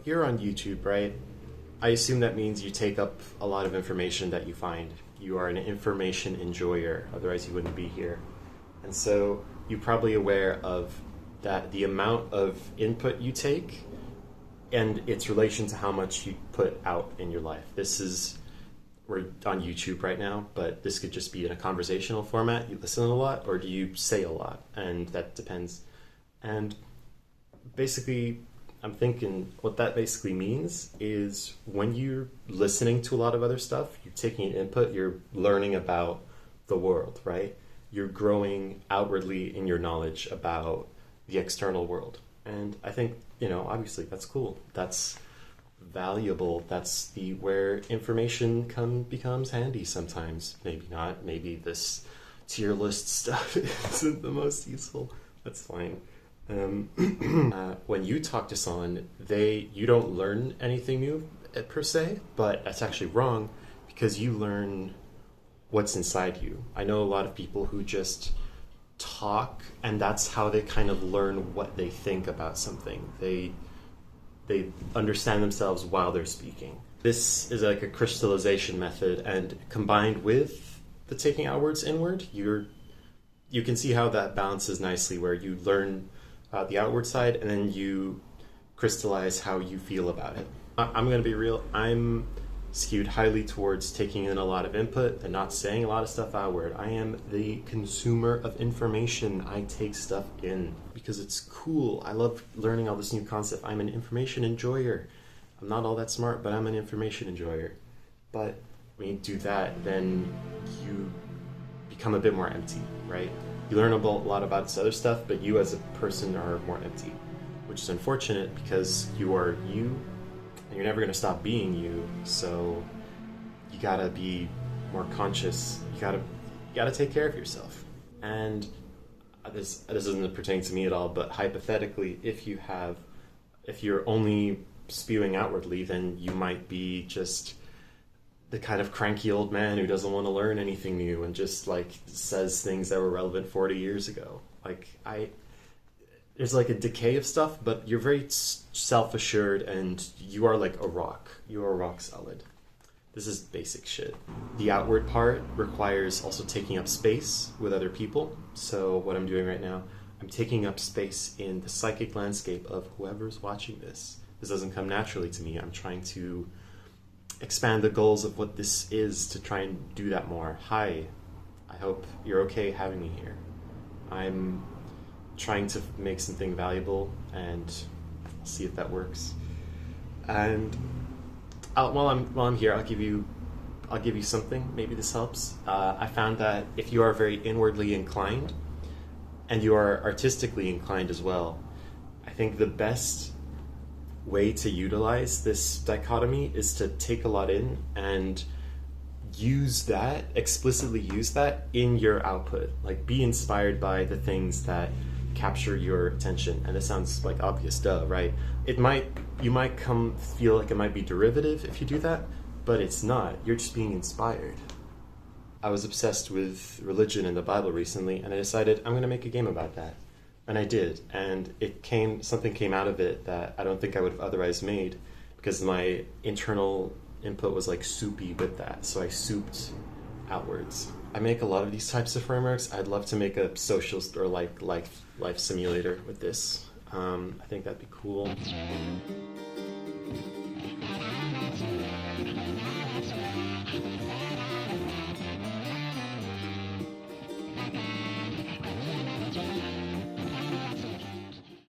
you're on YouTube, right? I assume that means you take up a lot of information that you find. You are an information enjoyer, otherwise you wouldn't be here. And so you're probably aware of that the amount of input you take and its relation to how much you put out in your life. We're on YouTube right now, but this could just be in a conversational format. You listen a lot, or do you say a lot? And that depends. And basically, I'm thinking what that basically means is when you're listening to a lot of other stuff, you're taking input, you're learning about the world, right? You're growing outwardly in your knowledge about the external world. And I think, obviously that's cool. That's valuable. That's where information becomes handy sometimes. Maybe not. Maybe this tier list stuff isn't the most useful. That's fine. When you talk to someone, you don't learn anything new per se, but that's actually wrong because you learn what's inside you. I know a lot of people who just talk, and that's how they kind of learn what they think about something. They understand themselves while they're speaking. This is like a crystallization method, and combined with the taking outwards inward, you can see how that balances nicely, where you learn the outward side and then you crystallize how you feel about it. I'm going to be real. I'm skewed highly towards taking in a lot of input and not saying a lot of stuff outward. I am the consumer of information. I take stuff in because it's cool. I love learning all this new concept. I'm an information enjoyer. I'm not all that smart, but I'm an information enjoyer. But when you do that, then you become a bit more empty, right? You learn a lot about this other stuff, but you as a person are more empty, which is unfortunate because you are you, and you're never going to stop being you. So you gotta be more conscious. You gotta take care of yourself. And this doesn't pertain to me at all, but hypothetically, if you're only spewing outwardly, then you might be just the kind of cranky old man who doesn't want to learn anything new and just says things that were relevant 40 years ago. There's a decay of stuff, but you're very self-assured and you are like a rock. You are rock solid. This is basic shit. The outward part requires also taking up space with other people. So what I'm doing right now, I'm taking up space in the psychic landscape of whoever's watching this. This doesn't come naturally to me. I'm trying to expand the goals of what this is to try and do that more. Hi, I hope you're okay having me here. I'm trying to make something valuable, and I'll see if that works. And while I'm here, I'll give you something. Maybe this helps. I found that if you are very inwardly inclined, and you are artistically inclined as well, I think the best way to utilize this dichotomy is to take a lot in and explicitly use that in your output. Be inspired by the things that capture your attention. And this sounds obvious, duh, right? You might feel like it might be derivative if you do that, but it's not. You're just being inspired. I was obsessed with religion and the Bible recently, and I decided I'm going to make a game about that. And I did, and something came out of it that I don't think I would have otherwise made, because my internal input was soupy with that, so I souped outwards. I make a lot of these types of frameworks. I'd love to make a social or life simulator with this. I think that'd be cool.